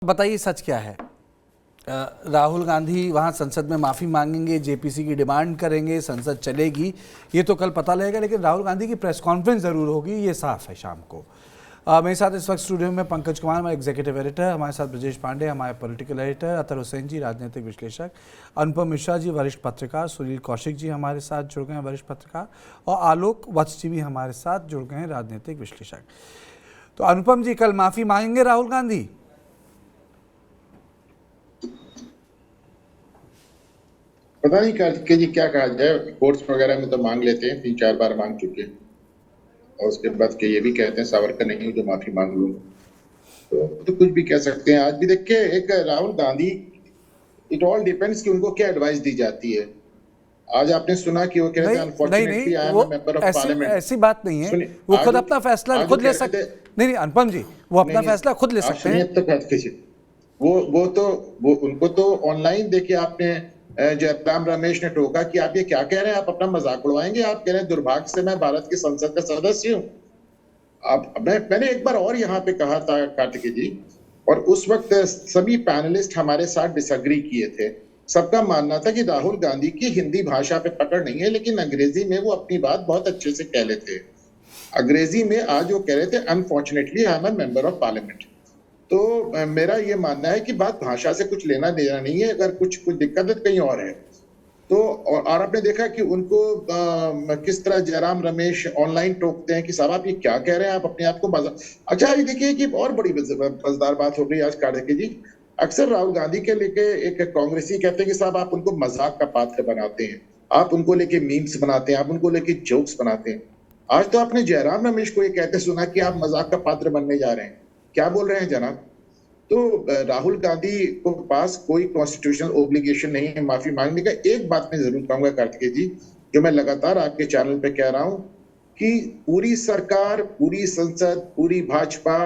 बताइए सच क्या है? राहुल गांधी वहां संसद में माफ़ी मांगेंगे, जेपीसी की डिमांड करेंगे, संसद चलेगी, ये तो कल पता लगेगा। लेकिन राहुल गांधी की प्रेस कॉन्फ्रेंस ज़रूर होगी, ये साफ है शाम को। मेरे साथ इस वक्त स्टूडियो में पंकज कुमार, हमारे एग्जीक्यूटिव एडिटर, हमारे साथ ब्रजेश पांडे, हमारे पॉलिटिकल एडिटर, अतर हुसैन जी राजनीतिक विश्लेषक, अनुपम मिश्रा जी वरिष्ठ पत्रकार, सुनील कौशिक जी हमारे साथ जुड़ गए हैं वरिष्ठ पत्रकार, और आलोक वत्स जी भी हमारे साथ जुड़ गए हैं राजनीतिक विश्लेषक। तो अनुपम जी, कल माफ़ी मांगेंगे राहुल गांधी? पता नहीं कार्तिकेय जी क्या कहा जाए। कोर्ट्स वगैरह में तो मांग लेते हैं, 3-4 बार मांग चुके हैं, और उसके बाद के ये भी कहते हैं सावरकर नहीं हूं जो माफी मांग लूं। तो कुछ भी कह सकते हैं। आज भी देखिए, एक Rahul Gandhi, it all depends कि उनको क्या एडवाइस दी जाती है। आज आपने सुना कि वो कह रहे थे नहीं अनफॉर्चुनेटली आई एम वो अ मेंबर ऑफ पार्लियामेंट। ऐसी बात नहीं है। सुनिए, वो आज खुद अपना फैसला आज वो खुद कह ले रहे सकते। थे, नहीं अनुपम जी, वो नहीं अपना नहीं, फैसला खुद ले आप सकते सुनिए हैं। तो कार्तिकेय, वो उनको तो ऑनलाइन देखिए आपने, जयराम रमेश ने टोका कि आप ये क्या कह रहे हैं, आप अपना मजाक उड़वाएंगे। आप कह रहे हैं दुर्भाग्य से मैं भारत की संसद का सदस्य हूँ। आप मैंने एक बार और यहाँ पे कहा था कार्तिकेय जी, और उस वक्त सभी पैनलिस्ट हमारे साथ डिसएग्री किए थे। सबका मानना था कि राहुल गांधी की हिंदी भाषा पे पकड़ नहीं है, लेकिन अंग्रेजी में वो अपनी बात बहुत अच्छे से कह लेते हैं। अंग्रेजी में आज वो कह रहे थे unfortunately I am a member of parliament. तो मेरा ये मानना है कि बात भाषा से कुछ लेना देना नहीं है। अगर कुछ दिक्कत है तो कहीं और है। तो और आपने देखा कि उनको किस तरह जयराम रमेश ऑनलाइन टोकते हैं कि साहब आप ये क्या कह रहे हैं, आप अपने आप को मजाक। अच्छा, ये देखिए कि और बड़ी मजेदार बात हो गई आज कार्तिकेय जी। अक्सर राहुल गांधी के लेके एक कांग्रेसी कहते हैं कि साहब आप उनको मजाक का पात्र बनाते हैं, आप उनको लेके मीम्स बनाते हैं, आप उनको लेके जोक्स बनाते हैं। आज तो आपने जयराम रमेश को ये कहते सुना कि आप मजाक का पात्र बनने जा रहे हैं। क्या बोल रहे हैं जनाब? तो राहुल गांधी को पास कोई कॉन्स्टिट्यूशनल ओब्लिगेशन नहीं है माफी मांगने का। एक बात मैं जरूर कहूंगा कार्तिकेय जी, जो मैं लगातार आपके चैनल पे कह रहा हूं, कि पूरी सरकार, पूरी संसद, पूरी भाजपा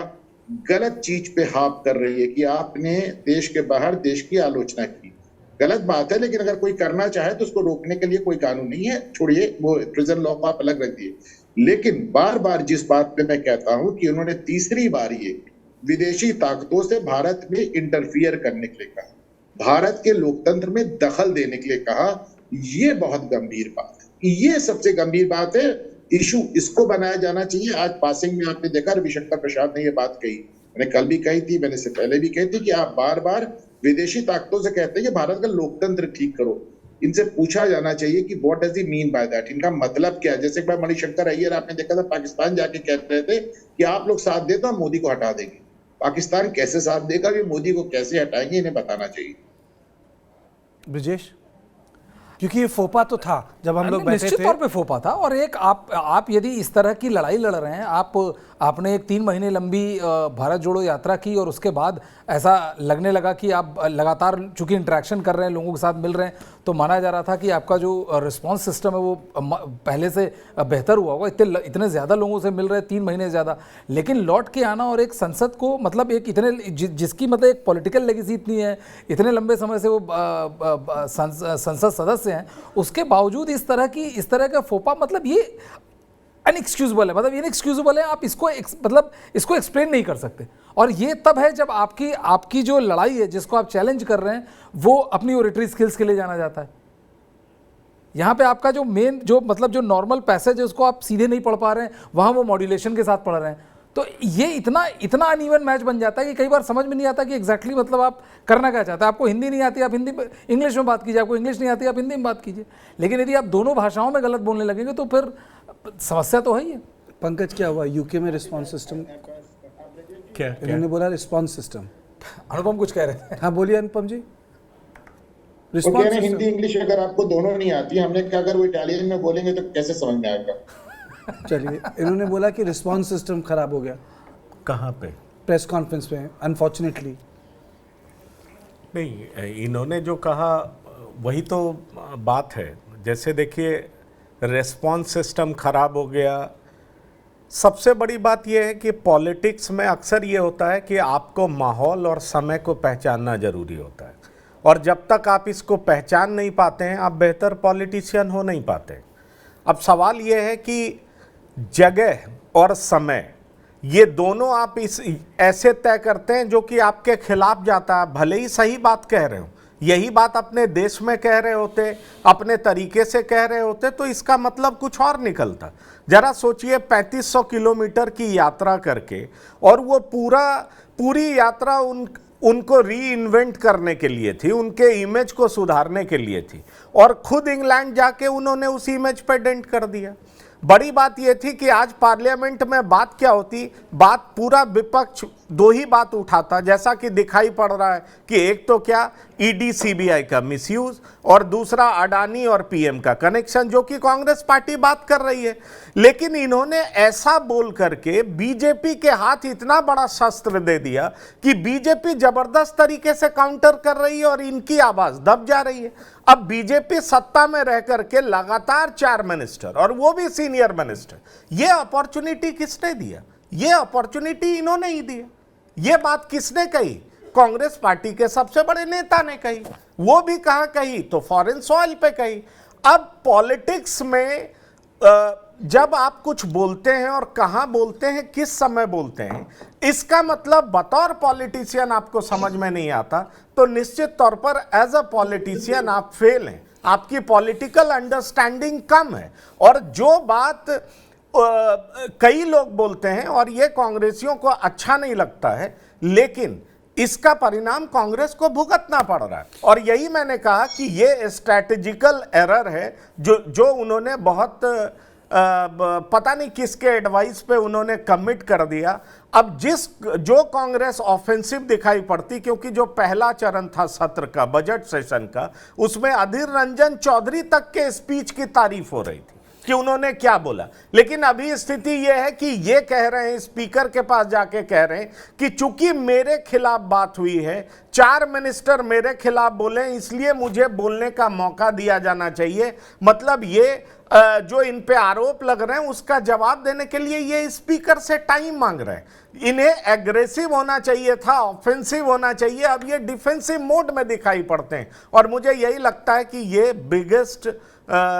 गलत चीज पे हाप कर रही है कि आपने देश के बाहर देश की आलोचना की। गलत बात है, लेकिन अगर कोई करना चाहे तो उसको रोकने के लिए कोई कानून नहीं है। छोड़िए, वो प्रिजन लॉ को आप अलग रख दिए। लेकिन बार बार जिस बात पे मैं कहता हूं कि उन्होंने तीसरी बार ये विदेशी ताकतों से भारत में इंटरफियर करने के लिए कहा, भारत के लोकतंत्र में दखल देने के लिए कहा, ये बहुत गंभीर बात है। ये सबसे गंभीर बात है। इशू इसको बनाया जाना चाहिए। आज पासिंग में आपने देखा रविशंकर प्रसाद ने ये बात कही, मैंने कल भी कही थी, मैंने इससे पहले भी कही थी कि आप बार बार विदेशी ताकतों से कहते हैं कि भारत का लोकतंत्र ठीक करो। इनसे पूछा जाना चाहिए कि what does he mean by that, इनका मतलब क्या है। जैसे एक बार मणिशंकर अय्यर आपने देखा था पाकिस्तान जाके कह रहे थे कि आप लोग साथ दे तो हम मोदी को हटा देंगे। पाकिस्तान कैसे साथ देगा, ये मोदी को कैसे हटाएंगे, इन्हें बताना चाहिए। ब्रजेश, क्योंकि ये फोपा तो था जब हम लोग बैठे थे। निश्चित तौर पे फोपा था। और एक आप यदि इस तरह की लड़ाई लड़ रहे हैं, आपने एक 3 महीने लंबी भारत जोड़ो यात्रा की, और उसके बाद ऐसा लगने लगा कि आप लगातार चूंकि इंटरेक्शन कर रहे हैं, लोगों के साथ मिल रहे हैं, तो माना जा रहा था कि आपका जो रिस्पांस सिस्टम है वो पहले से बेहतर हुआ होगा। इतने ज़्यादा लोगों से मिल रहे हैं, 3 महीने ज़्यादा। लेकिन लौट के आना और एक संसद को, मतलब एक इतने जिसकी मतलब एक पॉलिटिकल लेगेसी इतनी है, इतने लंबे समय से वो संसद सदस्य हैं, उसके बावजूद इस तरह का फोपा, मतलब ये अनएक्सक्यूजेबल है। मतलब ये इनएक्सक्यूजेबल है। आप इसको इसको एक्सप्लेन नहीं कर सकते। और ये तब है जब आपकी जो लड़ाई है, जिसको आप चैलेंज कर रहे हैं, वो अपनी ओरेटरी स्किल्स के लिए जाना जाता है। यहाँ पे आपका जो मेन जो नॉर्मल पैसेज है, उसको आप सीधे नहीं पढ़ पा रहे हैं, वहाँ वो मॉड्यूलेशन के साथ पढ़ रहे हैं। तो ये इतना अनइवन मैच बन जाता है कि कई बार समझ में नहीं आता कि एग्जैक्टली मतलब आप करना क्या चाहते हैं। आपको हिंदी नहीं आती, आप इंग्लिश में बात कीजिए, आपको इंग्लिश नहीं आती, आप हिंदी में बात कीजिए। लेकिन यदि आप दोनों भाषाओं में गलत बोलने लगेंगे तो फिर समस्या तो है ही है। पंकज, क्या हुआ यूके में रिस्पांस सिस्टम? क्या इन्होंने बोला रिस्पांस सिस्टम। अनुपम कुछ कह रहे थे। हाँ बोलिए अनुपम जी। वो कह रहे हैं हिंदी इंग्लिश अगर आपको दोनों नहीं आती, हमने कहा अगर वो इटालियन में बोलेंगे तो कैसे समझ में आएगा। चलिए, इन्होंने बोला कि रिस्पांस सिस्टम खराब हो गया। कहाँ पे? प्रेस कॉन्फ्रेंस में, अनफॉर्चुनेटली। नहीं, इन्होंने जो कहा वही तो बात है। जैसे देखिए, रेस्पॉन्स सिस्टम खराब हो गया। सबसे बड़ी बात यह है कि पॉलिटिक्स में अक्सर ये होता है कि आपको माहौल और समय को पहचानना ज़रूरी होता है, और जब तक आप इसको पहचान नहीं पाते हैं, आप बेहतर पॉलिटिशियन हो नहीं पाते। अब सवाल ये है कि जगह और समय ये दोनों आप इस ऐसे तय करते हैं जो कि आपके खिलाफ जाता है। भले ही सही बात कह रहे हो, यही बात अपने देश में कह रहे होते, अपने तरीके से कह रहे होते, तो इसका मतलब कुछ और निकलता। जरा सोचिए 3500 किलोमीटर की यात्रा करके, और वो पूरी यात्रा उनको री इन्वेंट करने के लिए थी, उनके इमेज को सुधारने के लिए थी, और खुद इंग्लैंड जाके उन्होंने उस इमेज पे डेंट कर दिया। बड़ी बात यह थी कि आज पार्लियामेंट में बात क्या होती, बात पूरा विपक्ष दो ही बात उठाता, जैसा कि दिखाई पड़ रहा है कि एक तो क्या ईडी सीबीआई का मिसयूज, और दूसरा अडानी और पीएम का कनेक्शन, जो कि कांग्रेस पार्टी बात कर रही है। लेकिन इन्होंने ऐसा बोल करके बीजेपी के हाथ इतना बड़ा शस्त्र दे दिया कि बीजेपी जबरदस्त तरीके से काउंटर कर रही है और इनकी आवाज दब जा रही है। अब बीजेपी सत्ता में रह करके लगातार 4 मिनिस्टर, और वो भी सीनियर मिनिस्टर, ये अपॉर्चुनिटी किसने दिया? ये अपॉर्चुनिटी इन्होंने ही दिया। ये बात किसने कही? कांग्रेस पार्टी के सबसे बड़े नेता ने कही। वो भी कहां कही? तो फॉरेन सॉइल पे कही। अब पॉलिटिक्स में जब आप कुछ बोलते हैं और कहां बोलते हैं, किस समय बोलते हैं, इसका मतलब बतौर पॉलिटिशियन आपको समझ में नहीं आता, तो निश्चित तौर पर एज अ पॉलिटिशियन आप फेल हैं। आपकी पॉलिटिकल अंडरस्टैंडिंग कम है। और जो बात कई लोग बोलते हैं और ये कांग्रेसियों को अच्छा नहीं लगता है, लेकिन इसका परिणाम कांग्रेस को भुगतना पड़ रहा है। और यही मैंने कहा कि ये स्ट्रैटेजिकल एरर है जो उन्होंने बहुत पता नहीं किसके एडवाइस पे उन्होंने कमिट कर दिया। अब जो कांग्रेस ऑफेंसिव दिखाई पड़ती, क्योंकि जो पहला चरण था सत्र का, बजट सेशन का, उसमें अधीर रंजन चौधरी तक के स्पीच की तारीफ हो रही थी कि उन्होंने क्या बोला। लेकिन अभी स्थिति यह है कि ये कह रहे हैं, स्पीकर के पास जाके कह रहे हैं कि चूंकि मेरे खिलाफ बात हुई है, 4 मिनिस्टर मेरे खिलाफ बोले, इसलिए मुझे बोलने का मौका दिया जाना चाहिए। मतलब ये जो इन पे आरोप लग रहे हैं उसका जवाब देने के लिए ये स्पीकर से टाइम मांग रहे हैं। इन्हें एग्रेसिव होना चाहिए था, ऑफेंसिव होना चाहिए। अब ये डिफेंसिव मोड में दिखाई पड़ते हैं, और मुझे यही लगता है कि ये बिगेस्ट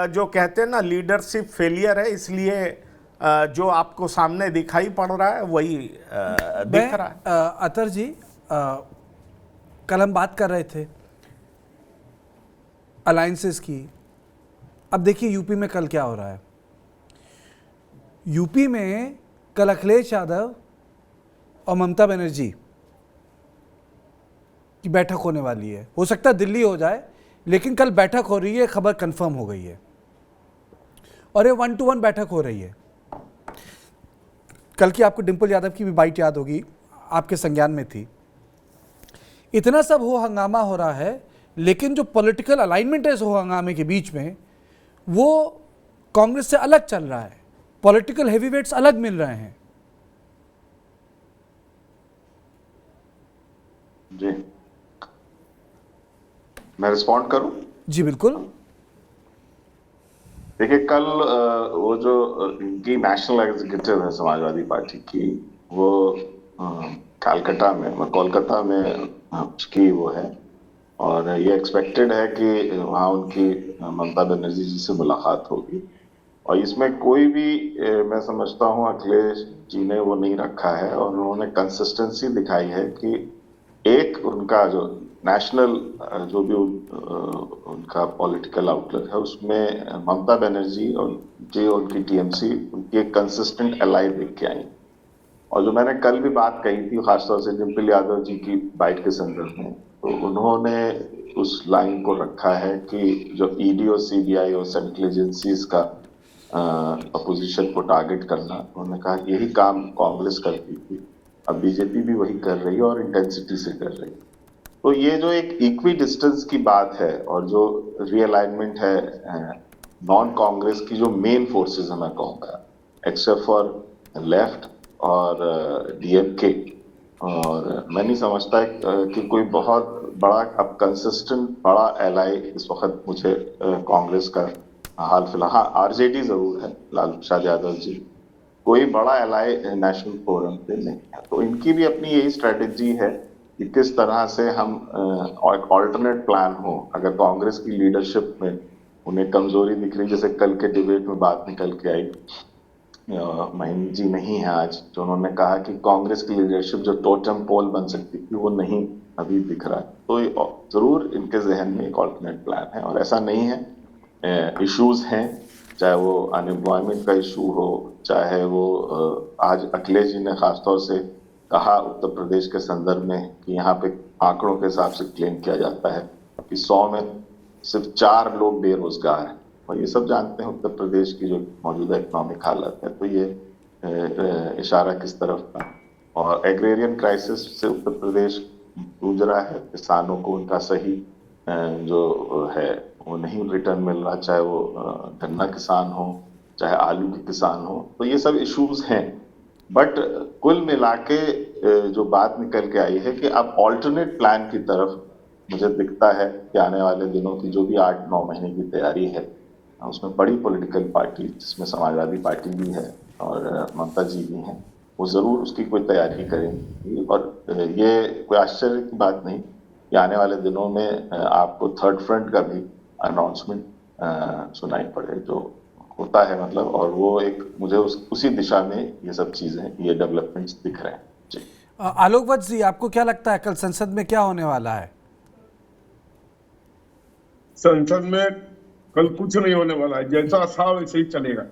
जो कहते हैं ना लीडरशिप फेलियर है। इसलिए जो आपको सामने दिखाई पड़ रहा है वही दिख रहा है। अतर जी, कल हम बात कर रहे थे अलायंसेस की। अब देखिए यूपी में कल क्या हो रहा है। यूपी में कल अखिलेश यादव और ममता बनर्जी की बैठक होने वाली है। हो सकता है दिल्ली हो जाए, लेकिन कल बैठक हो रही है, खबर कंफर्म हो गई है, और ये 1-to-1 बैठक हो रही है। कल की आपको डिंपल यादव की भी बाइट याद होगी, आपके संज्ञान में थी। इतना सब हो हंगामा हो रहा है, लेकिन जो पॉलिटिकल अलाइनमेंट है इस हो हंगामे के बीच में, वो कांग्रेस से अलग चल रहा है। पॉलिटिकल हेवीवेट्स अलग मिल रहे हैं। जी, मैं रिस्पॉन्ड करूं? जी बिल्कुल। देखिए, कल वो जो इनकी नेशनल एग्जीक्यूटिव है समाजवादी पार्टी की, वो कोलकाता में उसकी वो है, और ये एक्सपेक्टेड है कि वहाँ उनकी ममता बनर्जी जी से मुलाकात होगी। और इसमें कोई भी मैं समझता हूँ अखिलेश जी ने वो नहीं रखा है, और उन्होंने कंसिस्टेंसी दिखाई है कि एक उनका जो नेशनल जो भी उनका पॉलिटिकल आउटलुक है, उसमें ममता बनर्जी और जो उनकी टीएमसी, उनकी एक कंसिस्टेंट एलाई दिख के आई। और जो मैंने कल भी बात कही थी, खासतौर से डिंपल यादव जी की बाइट के संदर्भ में, तो उन्होंने उस लाइन को रखा है कि जो ईडी और सीबीआई और सेंट्रल एजेंसीज का अपोजिशन को टारगेट करना, उन्होंने कहा यही काम कांग्रेस करती थी, अब बीजेपी भी वही कर रही है और इंटेंसिटी से कर रही है। तो ये जो एक इक्वी डिस्टेंस की बात है, और जो रीअलाइनमेंट है नॉन कांग्रेस की जो मेन फोर्सेस है, मैं कहूँगा एक्सेप्ट फॉर लेफ्ट और डीएमके, और मैं नहीं समझता कि कोई बहुत बड़ा अब कंसिस्टेंट बड़ा एलाई इस वक्त मुझे कांग्रेस का हाल फिलहाल, हाँ आरजेडी जरूर है, लालू प्रसाद यादव जी, कोई बड़ा एलाई नेशनल फोरम पे नहीं है। तो इनकी भी अपनी यही स्ट्रेटेजी है कि किस तरह से हम ऑल्टरनेट प्लान हो, अगर कांग्रेस की लीडरशिप में उन्हें कमजोरी दिख रही, जैसे कल के डिबेट में बात निकल के आई महीन जी नहीं है आज, जो उन्होंने कहा कि कांग्रेस की लीडरशिप जो टोटम पोल बन सकती थी वो नहीं अभी दिख रहा है। तो जरूर इनके जहन में एक ऑल्टरनेट प्लान है, और ऐसा नहीं है। इश्यूज हैं, चाहे वो अनएम्प्लॉयमेंट का इशू हो, चाहे वो आज अखिलेश जी ने खासतौर से कहा उत्तर प्रदेश के संदर्भ में कि यहाँ पे आंकड़ों के हिसाब से क्लेम किया जाता है कि 100 में सिर्फ 4 लोग बेरोजगार हैं, और ये सब जानते हैं उत्तर प्रदेश की जो मौजूदा इकोनॉमिक हालत है। तो ये इशारा किस तरफ का, और एग्रेरियन क्राइसिस से उत्तर प्रदेश जूझ रहा है। किसानों को उनका सही जो है वो नहीं रिटर्न मिल रहा, चाहे वो गन्ना किसान हो, चाहे आलू के किसान हो। तो ये सब इश्यूज हैं, बट कुल मिला के जो बात निकल के आई है कि अब ऑल्टरनेट प्लान की तरफ मुझे दिखता है कि आने वाले दिनों की जो भी 8-9 महीने की तैयारी है, उसमें बड़ी पॉलिटिकल पार्टी जिसमें समाजवादी पार्टी भी है और ममता जी भी हैं, वो जरूर उसकी कोई तैयारी करेंगी। और ये कोई आश्चर्य की बात नहीं कि आने वाले दिनों में आपको थर्ड फ्रंट का भी अनाउंसमेंट सुनाई पड़े, जो होता है मतलब, और वो एक मुझे उसी दिशा में ये सब चीजें, ये डेवलपमेंट्स दिख रहे हैं जी। आलोक वत्स जी, आपको क्या लगता है कल संसद में क्या होने वाला है? संसद में कल कुछ नहीं होने वाला है, जैसा था वैसे ही चलेगा।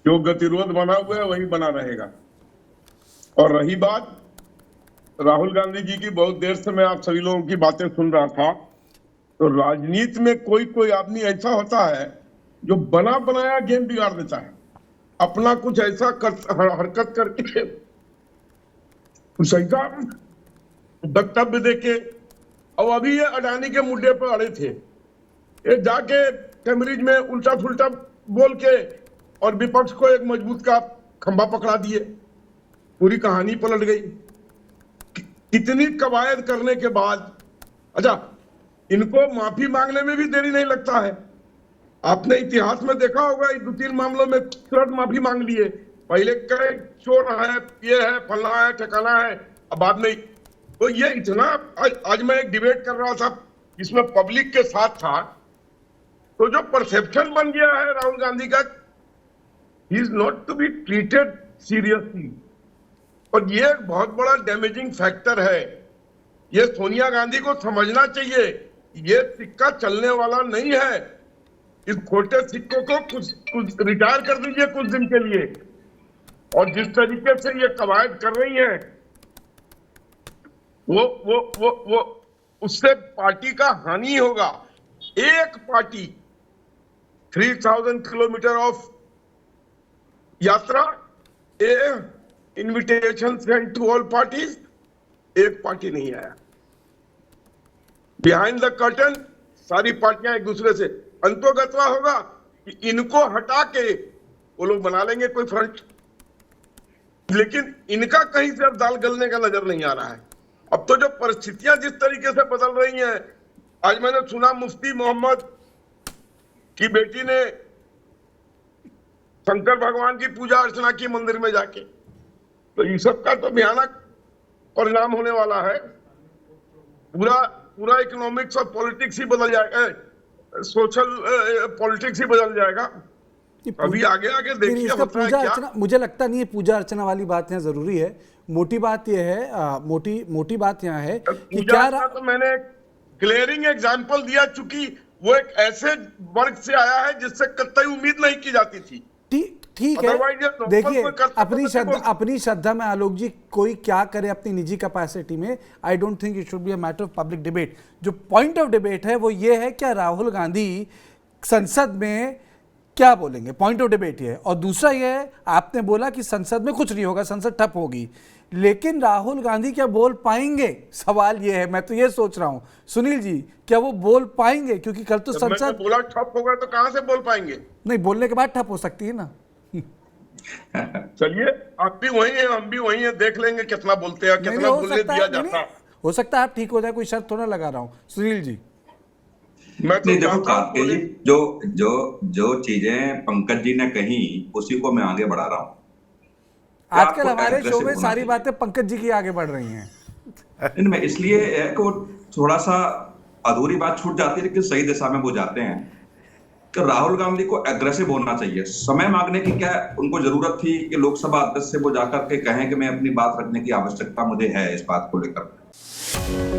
जो गतिरोध बना हुआ है वही बना रहेगा। और रही बात राहुल गांधी जी की, बहुत देर से मैं आप सभी लोगों की बातें सुन रहा था। तो राजनीति में कोई कोई आदमी ऐसा होता है जो बना बनाया गेम बिगाड़ देता है, अपना कुछ ऐसा हरकत करके, कुछ ऐसा वक्तव्य देके। और अभी ये अडानी के मुद्दे पर अड़े थे, ये जाके कैम्ब्रिज में उल्टा फुल्टा बोल के और विपक्ष को एक मजबूत का खंभा पकड़ा दिए, पूरी कहानी पलट गई। कितनी कवायद करने के बाद, अच्छा, इनको माफी मांगने में भी देरी नहीं लगता है। आपने इतिहास में देखा होगा, 2-3 मामलों में तुरंत माफी मांग लिए। पहले कहे चोर है, ये है, फलना है, ठिकाना है, अब बाद में। तो ये इतना, आज मैं एक डिबेट कर रहा था जिसमें पब्लिक के साथ था, तो जो परसेप्शन बन गया है राहुल गांधी का, he is not to be treated seriously, और ये एक बहुत बड़ा डैमेजिंग फैक्टर है। ये सोनिया गांधी को समझना चाहिए, ये सिक्का चलने वाला नहीं है। इस खोटे सिक्कों को कुछ रिटायर कर दीजिए कुछ दिन के लिए। और जिस तरीके से ये कवायद कर रही हैं, वो उससे पार्टी का हानि होगा। एक पार्टी 3000 किलोमीटर ऑफ यात्रा, invitation sent to all parties, एक पार्टी नहीं आया। बिहाइंड द कर्टन सारी पार्टियां एक दूसरे से, अंतोगतवा होगा कि इनको हटा के वो लोग बना लेंगे कोई फ्रंट, लेकिन इनका कहीं से अब दाल गलने का नजर नहीं आ रहा है। अब तो जो परिस्थितियां जिस तरीके से बदल रही हैं, आज मैंने सुना मुफ्ती मोहम्मद की बेटी ने शंकर भगवान की पूजा अर्चना की मंदिर में जाके, तो ये सब का तो भयानक परिणाम होने वाला है। पूरा इकोनॉमिक्स और पॉलिटिक्स ही बदल जाएगा, सोशल पॉलिटिक्स ही बदल जाएगा। अभी आगे देखिए इसका पूजा अर्चना, मुझे लगता नहीं है पूजा अर्चना वाली बात यहाँ जरूरी है। मोटी बात यह है, मोटी बात यहाँ है कि क्या तो मैंने क्लियरिंग एग्जांपल दिया, चूंकि वो एक ऐसे वर्ग से आया है जिससे कतई उम्मीद नहीं की जाती थी। ठीक है, देखिए अपनी श्रद्धा में आलोक जी कोई क्या करे अपनी निजी कैपेसिटी में, I don't think it should be a matter of public debate. जो पॉइंट ऑफ डिबेट है वो ये है क्या राहुल गांधी संसद में क्या बोलेंगे, पॉइंट ऑफ डिबेट ये है। और दूसरा ये है, आपने बोला कि संसद में कुछ नहीं होगा, संसद ठप होगी, लेकिन राहुल गांधी क्या बोल पाएंगे, सवाल ये है। मैं तो ये सोच रहा हूं सुनील जी, क्या वो बोल पाएंगे? क्योंकि कल तो संसद बोला ठप होगा तो कहां से बोल पाएंगे? नहीं, बोलने के बाद ठप हो सकती है ना। चलिए, आप भी वही हैं, हम भी वही हैं, देख लेंगे कितना बोलते हैं, कितना बोलने दिया जाता है। हो सकता है आप ठीक हो जाए, कोई शर्त थोड़ा लगा रहा हूं। सुनील जी, मैं तो देखो कार्तिक जी, जो चीजें पंकज जी ने कही उसी को मैं आगे बढ़ा रहा हूँ। आजकल हमारे शो में सारी बातें पंकज जी की आगे बढ़ रही हैं। इनमें इसलिए है कि वो थोड़ा सा अधूरी बात छूट जाती है, लेकिन सही दिशा में वो जाते हैं। कि राहुल गांधी को एग्रेसिव होना चाहिए। समय मांगने की क्या उनको जरूरत थी कि लोकसभा अध्यक्ष से वो जाकर के कहें कि मैं अपनी बात रखने की आवश्यकता मुझे है इस बात को लेकर।